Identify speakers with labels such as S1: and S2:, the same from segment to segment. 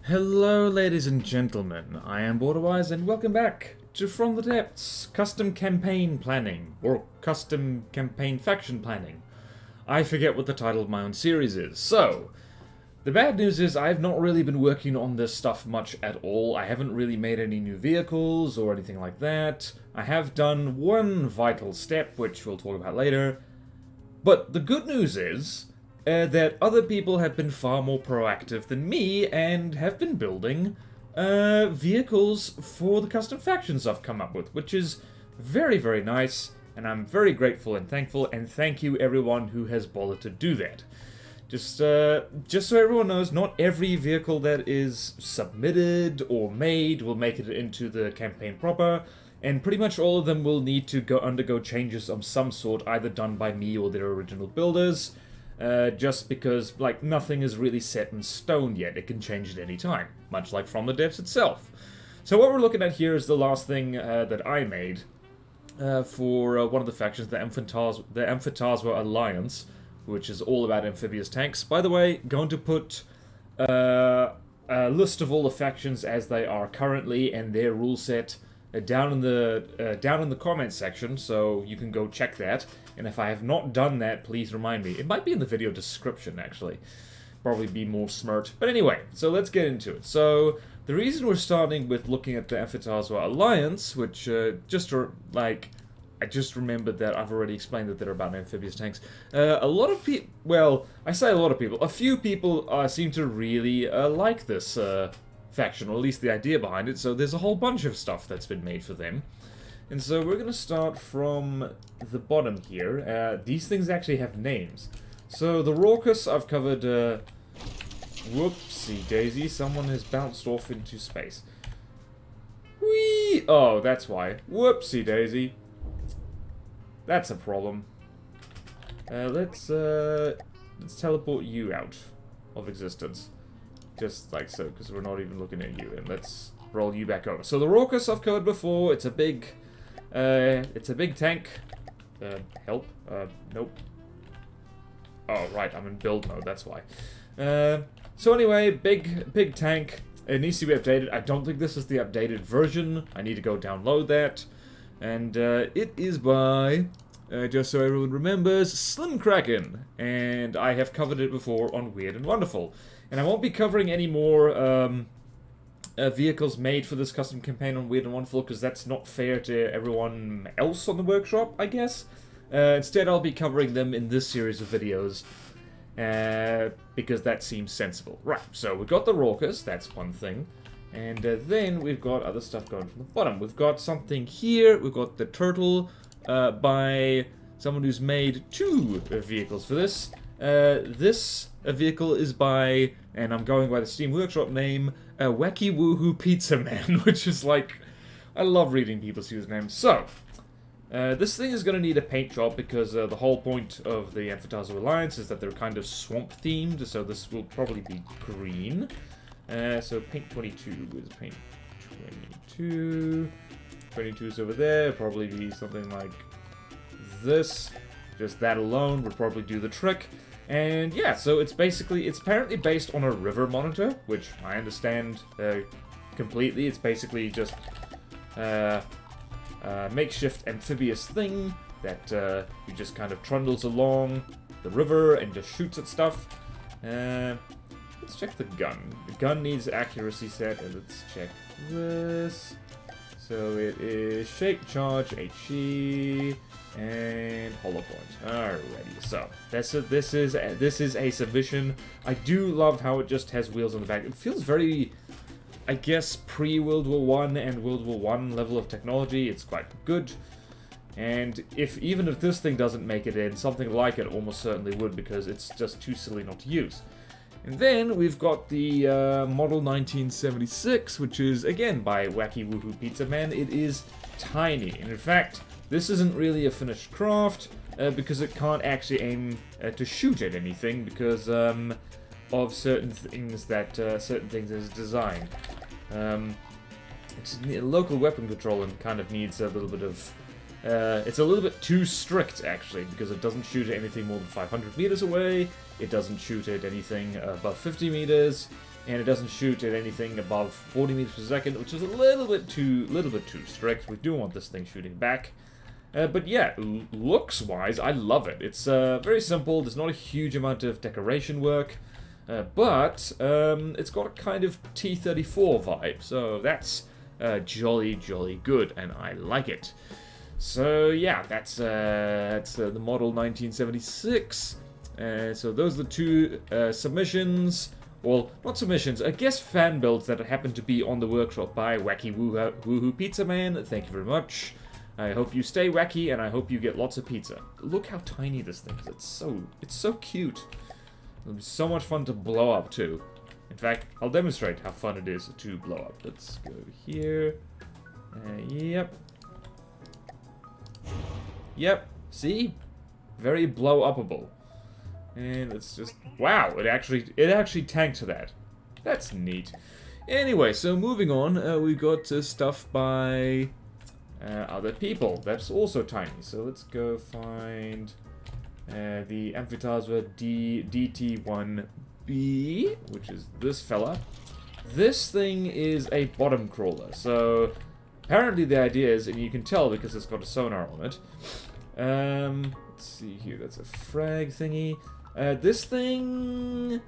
S1: Hello ladies and gentlemen, I am BorderWise and welcome back to From the Depths, Custom Campaign Planning, or Custom Campaign Faction Planning. I forget what the title of my own series is. So, the bad news is I've not really been working on this stuff much at all. I haven't really made any new vehicles or anything like that. I have done one vital step, which we'll talk about later. But the good news is that other people have been far more proactive than me and have been building vehicles for the custom factions I've come up with, which is very, very nice, and I'm very grateful and thankful, and thank you everyone who has bothered to do that. Just so everyone knows, not every vehicle that is submitted or made will make it into the campaign proper, and pretty much all of them will need to undergo changes of some sort, either done by me or their original builders. Just because, like, nothing is really set in stone yet. It can change at any time, much like From the Depths itself. So what we're looking at here is the last thing that I made for one of the factions, the Amphitaswa Alliance, which is all about amphibious tanks. By the way, going to put a list of all the factions as they are currently and their rule set down in the comments section, so you can go check that. And if I have not done that, please remind me. It might be in the video description, actually. Probably be more smart. But anyway, so let's get into it. So, the reason we're starting with looking at the Amphitaswa Alliance, which, I just remembered that I've already explained that they're about amphibious tanks. A lot of people, well, I say a lot of people, a few people seem to really like this faction, or at least the idea behind it, so there's a whole bunch of stuff that's been made for them. And so we're going to start from the bottom here. These things actually have names. So the Raucous, I've covered... whoopsie daisy, someone has bounced off into space. Whee! Oh, that's why. Whoopsie daisy. That's a problem. Let's teleport you out of existence. Just like so, because we're not even looking at you. And let's roll you back over. So the Raucous I've covered before. It's a big tank. Help? Nope. Oh, right, I'm in build mode, that's why. So anyway, big tank. It needs to be updated. I don't think this is the updated version. I need to go download that. And it is by, just so everyone remembers, Slim Kraken. And I have covered it before on Weird and Wonderful. And I won't be covering any more vehicles made for this custom campaign on Weird and Wonderful, because that's not fair to everyone else on the workshop, I guess. Instead, I'll be covering them in this series of videos, because that seems sensible. Right, so we've got the Raucous, that's one thing. And then we've got other stuff going from the bottom. We've got something here, we've got the Turtle by someone who's made two vehicles for this. This vehicle is by, and I'm going by the Steam Workshop name, Wacky Woohoo Pizza Man, which is like, I love reading people's usernames. So, this thing is going to need a paint job because the whole point of the Amphitaswa Alliance is that they're kind of swamp themed, so this will probably be green. So paint 22 is paint 22. 22 is over there, probably be something like this. Just that alone would probably do the trick. And yeah, so it's apparently based on a river monitor, which I understand completely. It's basically just a makeshift amphibious thing that you just kind of trundles along the river and just shoots at stuff. Let's check the gun. The gun needs accuracy set, and let's check this. So it is Shake, Charge, HE, and Hollow Point. Alrighty, so this is a submission. I do love how it just has wheels on the back. It feels very, I guess, pre-World War I and World War I level of technology. It's quite good. And even if this thing doesn't make it in, something like it almost certainly would, because it's just too silly not to use. And then we've got the Model 1976, which is, again, by Wacky Woohoo Pizza Man. It is tiny. And in fact, this isn't really a finished craft, because it can't actually aim to shoot at anything, because of certain things that is designed. It's a local weapon control and kind of needs a little bit of... it's a little bit too strict, actually, because it doesn't shoot at anything more than 500 meters away. It doesn't shoot at anything above 50 meters. and it doesn't shoot at anything above 40 meters per second, which is a little bit too strict. We do want this thing shooting back. But yeah, looks-wise, I love it. It's very simple. There's not a huge amount of decoration work, but it's got a kind of T-34 vibe, so that's jolly, jolly good, and I like it. So yeah, that's the model 1976. So those are the two submissions. Well, not submissions, I guess fan builds that happen to be on the workshop by Wacky Woohoo Pizza Man. Thank you very much. I hope you stay wacky, and I hope you get lots of pizza. Look how tiny this thing is. It's so cute. It'll be so much fun to blow up, too. In fact, I'll demonstrate how fun it is to blow up. Let's go here. Yep. Yep. See? Very blow-upable. And let's just... Wow, it actually tanked that. That's neat. Anyway, so moving on, we got stuff by... other people. That's also tiny. So let's go find the Amphitasma DT1B, which is this fella. This thing is a bottom crawler. So apparently the idea is, and you can tell because it's got a sonar on it. Let's see here. That's a frag thingy. This thing...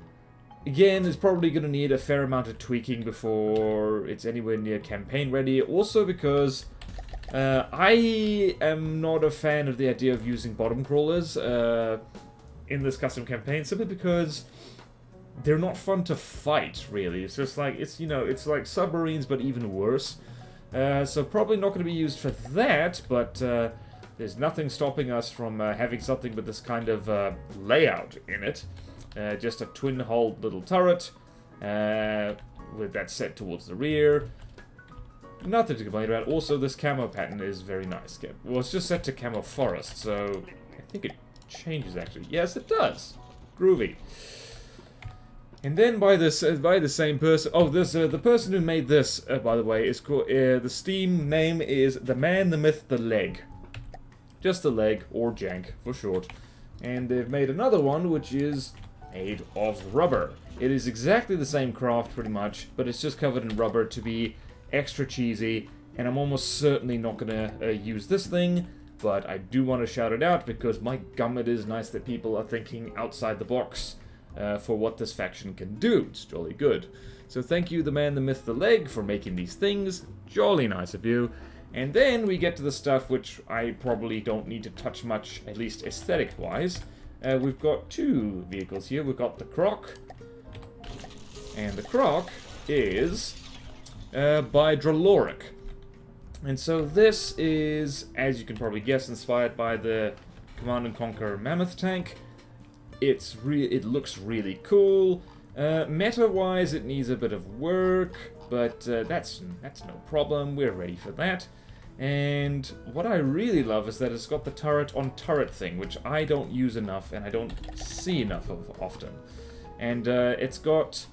S1: Again, is probably going to need a fair amount of tweaking before it's anywhere near campaign ready. Also because... I am not a fan of the idea of using bottom crawlers in this custom campaign, simply because they're not fun to fight, really. It's just like, it's like submarines, but even worse. So probably not going to be used for that, but there's nothing stopping us from having something with this kind of layout in it. Just a twin-hulled little turret with that set towards the rear. Nothing to complain about. Also, this camo pattern is very nice. Well, it's just set to camo forest, so I think it changes, actually. Yes, it does. Groovy. And then by the same person... Oh, this the person who made this, by the way, is called... the Steam name is The Man, the Myth, the Leg. Just the leg, or jank, for short. And they've made another one, which is made of rubber. It is exactly the same craft, pretty much, but it's just covered in rubber to be... extra cheesy, and I'm almost certainly not gonna use this thing, but I do want to shout it out because my gum, it is nice that people are thinking outside the box for what this faction can do. It's jolly good. So thank you, the Man, the Myth, the Leg, for making these things. Jolly nice of you. And then we get to the stuff which I probably don't need to touch much, at least aesthetic-wise. We've got two vehicles here. We've got the Croc, and the Croc is... by Draloric. And so this is, as you can probably guess, inspired by the Command & Conquer Mammoth tank. It looks really cool. Meta-wise, it needs a bit of work, but that's no problem. We're ready for that. And what I really love is that it's got the turret-on-turret thing, which I don't use enough, and I don't see enough of often. And it's got...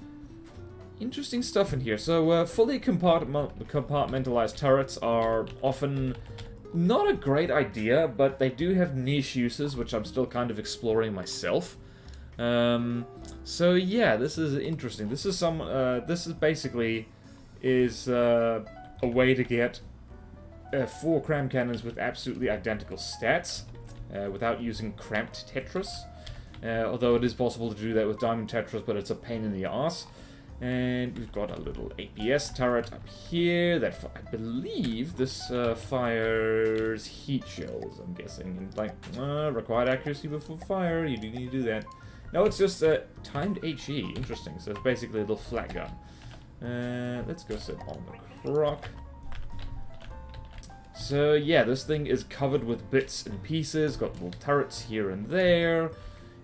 S1: interesting stuff in here. So, fully compartmentalized turrets are often not a great idea, but they do have niche uses, which I'm still kind of exploring myself. So yeah, this is interesting. This is basically a way to get 4 cram cannons with absolutely identical stats, without using cramped Tetris. Although it is possible to do that with Diamond Tetris, but it's a pain in the ass. And we've got a little APS turret up here that I believe this fires heat shells, I'm guessing. And like, required accuracy before fire, you do need to do that. No, it's just timed HE. Interesting. So it's basically a little flat gun. Let's go sit on the Croc. So yeah, this thing is covered with bits and pieces, got little turrets here and there.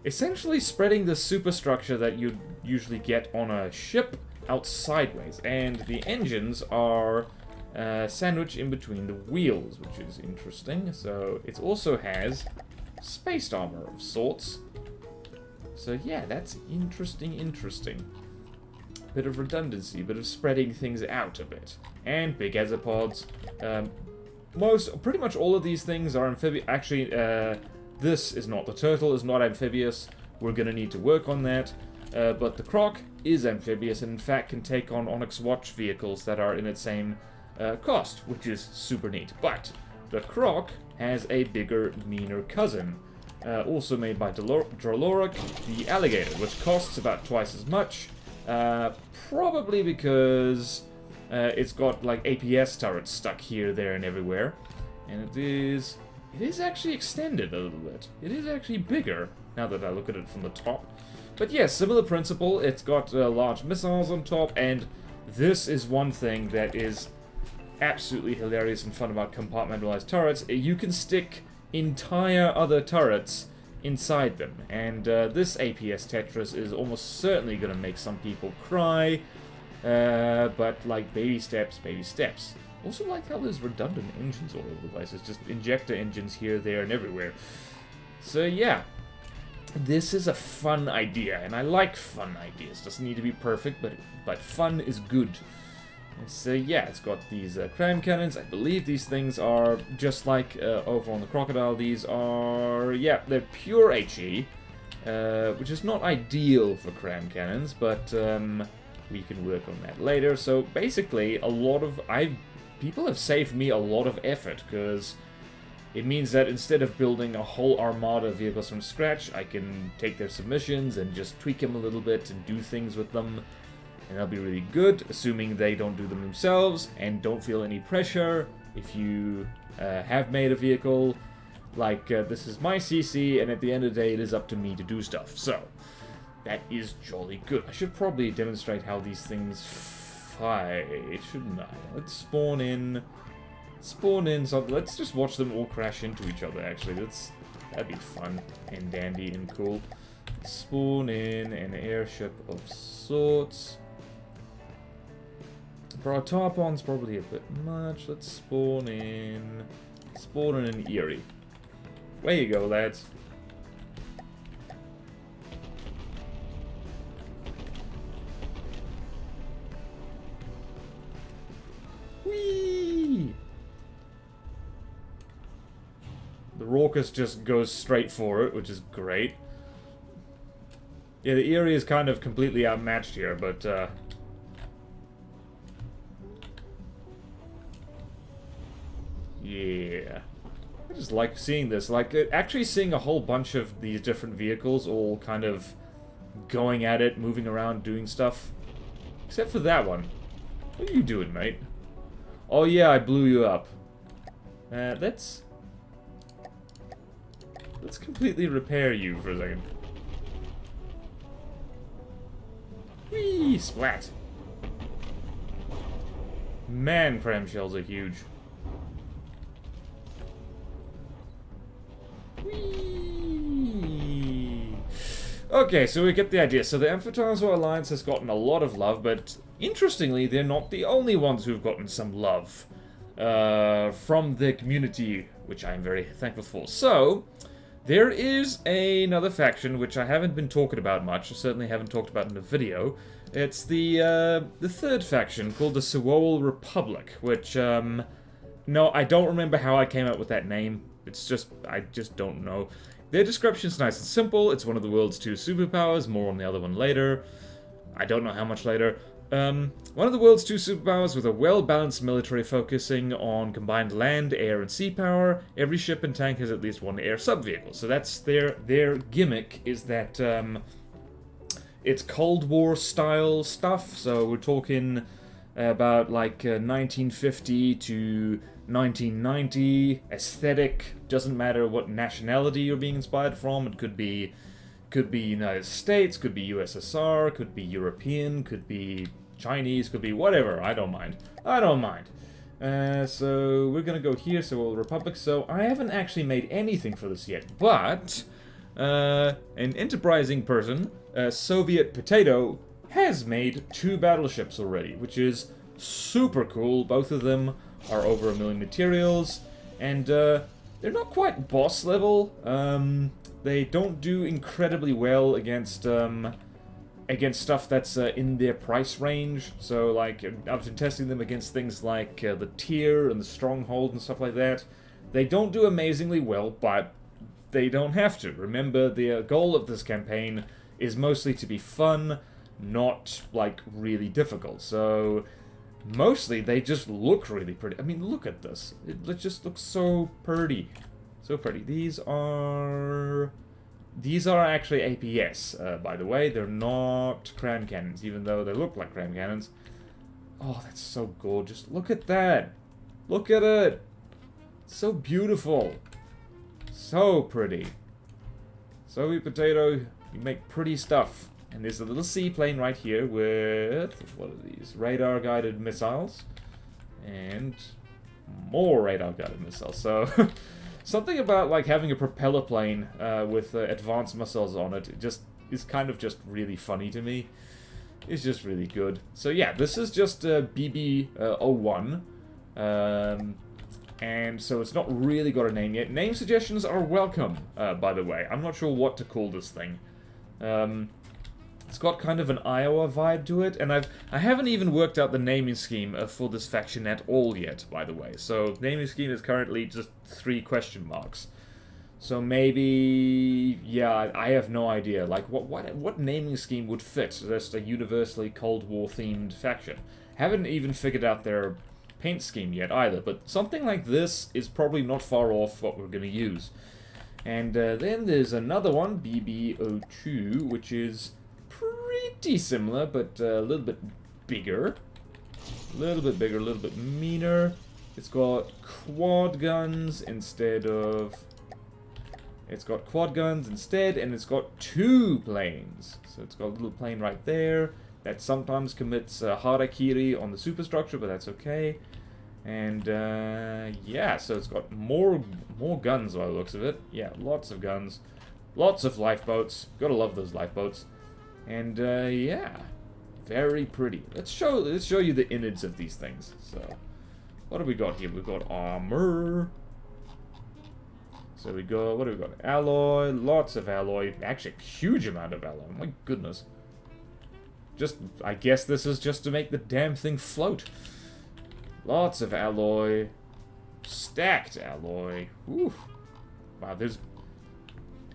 S1: Essentially spreading the superstructure that you'd usually get on a ship out sideways. And the engines are sandwiched in between the wheels, which is interesting. So it also has spaced armor of sorts. So yeah, that's interesting. Bit of redundancy, bit of spreading things out a bit. And big hexapods. Pretty much all of these things are amphibious. Actually, this is not. The turtle is not amphibious. We're gonna need to work on that. but the Croc is amphibious and in fact can take on Onyx Watch vehicles that are in its same cost, which is super neat. But the Croc has a bigger, meaner cousin, also made by Droloric, the Alligator, which costs about twice as much, probably because it's got like APS turrets stuck here, there, and everywhere, and it is actually extended a little bit. It is actually bigger, now that I look at it from the top. But yes, similar principle. It's got large missiles on top, and this is one thing that is absolutely hilarious and fun about compartmentalized turrets. You can stick entire other turrets inside them, and this APS Tetris is almost certainly going to make some people cry, but like baby steps, baby steps. Also like how there's redundant engines all over the place. It's just injector engines here, there, and everywhere. So yeah, this is a fun idea, and I like fun ideas. Doesn't need to be perfect, but fun is good. So yeah, it's got these cram cannons. I believe these things are just like over on the Crocodile. These are, yeah, they're pure HE, which is not ideal for cram cannons, but we can work on that later. So basically, people have saved me a lot of effort, because it means that instead of building a whole armada of vehicles from scratch, I can take their submissions and just tweak them a little bit and do things with them. And that'll be really good, assuming they don't do them themselves and don't feel any pressure. If you have made a vehicle, like this is my CC, and at the end of the day it is up to me to do stuff. So, that is jolly good. I should probably demonstrate how these things fight, shouldn't I? Let's spawn in something. Let's just watch them all crash into each other, actually. That'd be fun and dandy and cool. Spawn in an airship of sorts. For our Tarpon's probably a bit much. Let's spawn in an Eerie. Way you go, lads. Whee! The Raucous just goes straight for it, which is great. Yeah, the Eerie is kind of completely outmatched here, but yeah. I just like seeing this. Like, actually seeing a whole bunch of these different vehicles all kind of going at it, moving around, doing stuff. Except for that one. What are you doing, mate? Oh yeah, I blew you up. Let's completely repair you for a second. Whee! Splat! Man, cram shells are huge. Whee! Okay, so we get the idea. So the Amphitryosaur Alliance has gotten a lot of love, but interestingly, they're not the only ones who've gotten some love from the community, which I'm very thankful for. So, there is another faction which I haven't been talking about much. I certainly haven't talked about in the video. It's the third faction called the Sewol Republic, which no, I don't remember how I came up with that name. It's just, I just don't know. Their description's nice and simple. It's one of the world's 2 superpowers. More on the other one later. I don't know how much later. One of the world's 2 superpowers with a well-balanced military focusing on combined land, air, and sea power. Every ship and tank has at least one air sub-vehicle. So that's their gimmick, is that it's Cold War style stuff. So we're talking about like 1950 to 1990 aesthetic. Doesn't matter what nationality you're being inspired from. It could be United States, could be USSR, could be European, could be Chinese, could be whatever. I don't mind. I don't mind. So we're gonna go here, Sewol Republic. So I haven't actually made anything for this yet, but an enterprising person, Soviet Potato, has made 2 battleships already, which is super cool. Both of them are over 1 million materials, and they're not quite boss level. They don't do incredibly well against stuff that's in their price range. So, like, I've been testing them against things like the Tier and the Stronghold and stuff like that. They don't do amazingly well, but they don't have to. Remember, the goal of this campaign is mostly to be fun, not, like, really difficult. So, mostly they just look really pretty. I mean, look at this. It just looks so pretty. So pretty. These are actually APS, by the way. They're not cram cannons, even though they look like cram cannons. Oh, that's so gorgeous. Look at that. Look at it. So beautiful. So pretty. So, Sweet Potato, you make pretty stuff. And there's a little seaplane right here with, what are these? Radar-guided missiles. And more radar-guided missiles. So, something about, like, having a propeller plane with advanced missiles on it just is kind of just really funny to me. It's just really good. So, yeah, this is just BB-01. And so it's not really got a name yet. Name suggestions are welcome, by the way. I'm not sure what to call this thing. It's got kind of an Iowa vibe to it, and I haven't even worked out the naming scheme for this faction at all yet, by the way. So naming scheme is currently just 3 question marks. So maybe, yeah, I have no idea. Like, what naming scheme would fit just a universally Cold War themed faction? Haven't even figured out their paint scheme yet either, but something like this is probably not far off what we're going to use. And then there's another one, BB-02, which is pretty similar, but a little bit bigger. A little bit bigger, a little bit meaner. It's got quad guns instead of... It's got quad guns instead, and it's got 2 planes. So it's got a little plane right there that sometimes commits harakiri on the superstructure, but that's okay. And yeah, so it's got more guns by the looks of it. Yeah, lots of guns, lots of lifeboats. Gotta love those lifeboats. And yeah, very pretty. Let's show you the innards of these things. So, what have we got here? We've got armor. So we got, what do we got? Alloy, lots of alloy. Actually, a huge amount of alloy. My goodness. Just, I guess this is just to make the damn thing float. Lots of alloy. Stacked alloy. Whew. Wow, there's...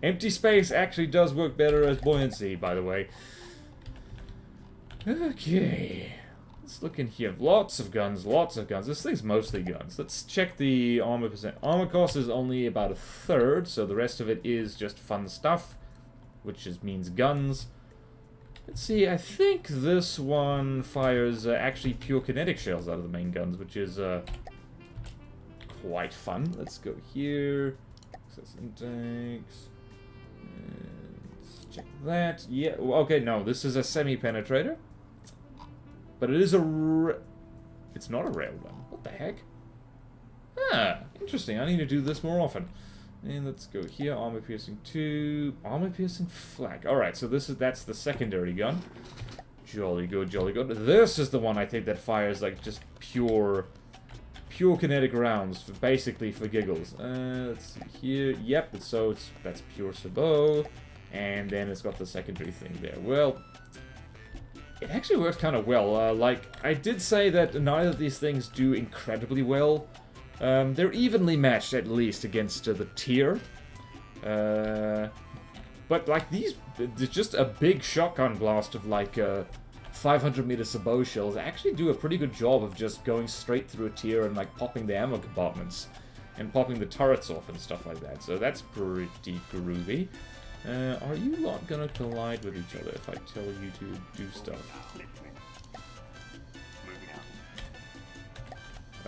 S1: Empty space actually does work better as buoyancy, by the way. Okay. Let's look in here. Lots of guns, lots of guns. This thing's mostly guns. Let's check the armor percent. Armor cost is only about 1/3, so the rest of it is just fun stuff, which just means guns. Let's see, I think this one fires actually pure kinetic shells out of the main guns, which is quite fun. Let's go here. Access intakes. Let's check that. Yeah, okay, no, this is a semi-penetrator. But it is a... It's not a railgun. What the heck? Ah, interesting. I need to do this more often. And let's go here. Armor piercing 2. Armor piercing flak. Alright, so that's the secondary gun. Jolly good, jolly good. This is the one I think that fires like just pure kinetic rounds, basically for giggles. Let's see here. Yep, that's pure sabot. And then it's got the secondary thing there. Well... It actually works kind of well. Like, I did say that neither of these things do incredibly well. They're evenly matched, at least, against the tier. But, like, there's just a big shotgun blast of, like, 500-meter sabot shells actually do a pretty good job of just going straight through a tier and, like, popping the ammo compartments. And popping the turrets off and stuff like that. So that's pretty groovy. Are you not gonna collide with each other if I tell you to do stuff?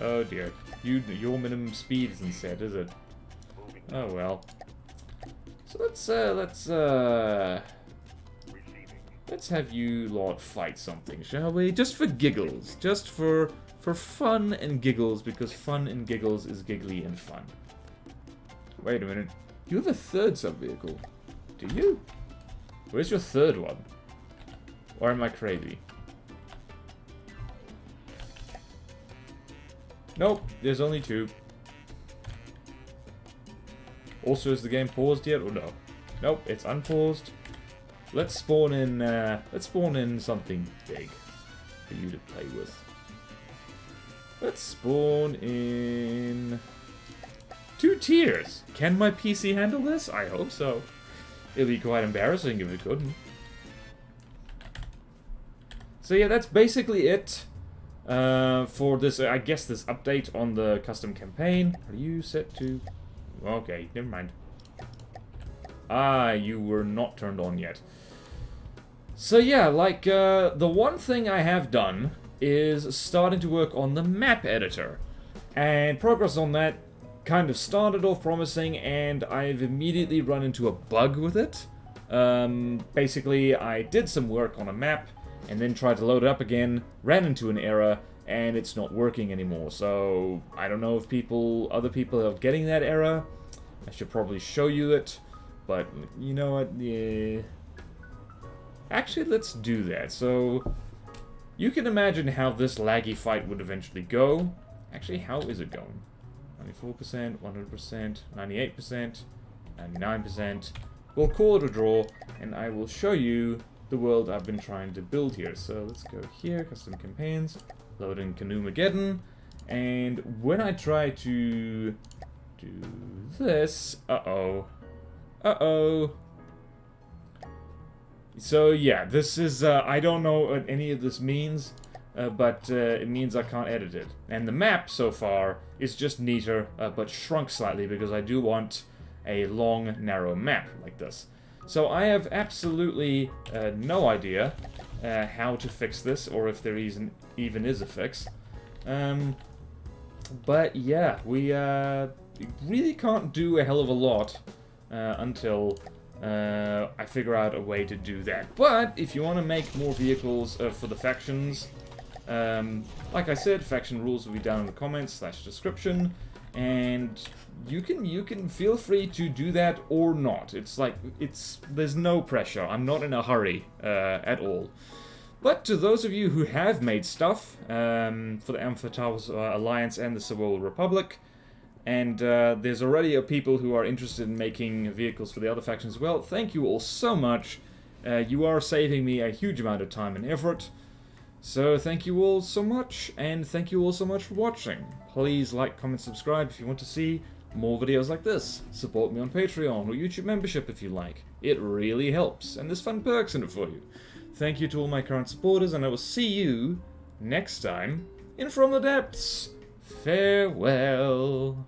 S1: Oh dear. Your minimum speed isn't set, is it? Oh well. So let's have you lot fight something, shall we? Just for giggles. Just for fun and giggles, because fun and giggles is giggly and fun. Wait a minute. You have a 3rd sub-vehicle. Do you? Where's your 3rd one? Or am I crazy? Nope, there's only 2. Also, is the game paused yet or no? Nope, it's unpaused. Let's spawn in something big for you to play with. Let's spawn in 2 tiers. Can my PC handle this? I hope so. It'd be quite embarrassing if it couldn't. So yeah, that's basically it for this, I guess, this update on the custom campaign. Are you set to... Okay, never mind. Ah, you were not turned on yet. So yeah, like, the one thing I have done is starting to work on the map editor. And progress on that kind of started off promising, and I've immediately run into a bug with it. Basically, I did some work on a map, and then tried to load it up again, ran into an error, and it's not working anymore. So, I don't know if other people are getting that error. I should probably show you it, but you know what, yeah. Actually, let's do that. So, you can imagine how this laggy fight would eventually go. Actually, how is it going? 94%, 100%, 98%, 99%. We'll call it a draw, and I will show you the world I've been trying to build here. So let's go here, custom campaigns, load in Canoemageddon, and when I try to do this, uh-oh. So yeah, this is, I don't know what any of this means, but it means I can't edit it. And the map so far is just neater, but shrunk slightly because I do want a long, narrow map like this. So I have absolutely no idea how to fix this, or if there even is a fix. But yeah, we really can't do a hell of a lot until I figure out a way to do that. But if you want to make more vehicles for the factions, like I said, faction rules will be down in the comments / description, and you can feel free to do that or not. It's like, there's no pressure. I'm not in a hurry at all. But to those of you who have made stuff for the Amphitalus Alliance and the Civil Republic, and there's already people who are interested in making vehicles for the other factions as well, thank you all so much. You are saving me a huge amount of time and effort. So thank you all so much, and thank you all so much for watching. Please like, comment, subscribe if you want to see more videos like this. Support me on Patreon or YouTube membership if you like. It really helps, and there's fun perks in it for you. Thank you to all my current supporters, and I will see you next time in From the Depths. Farewell.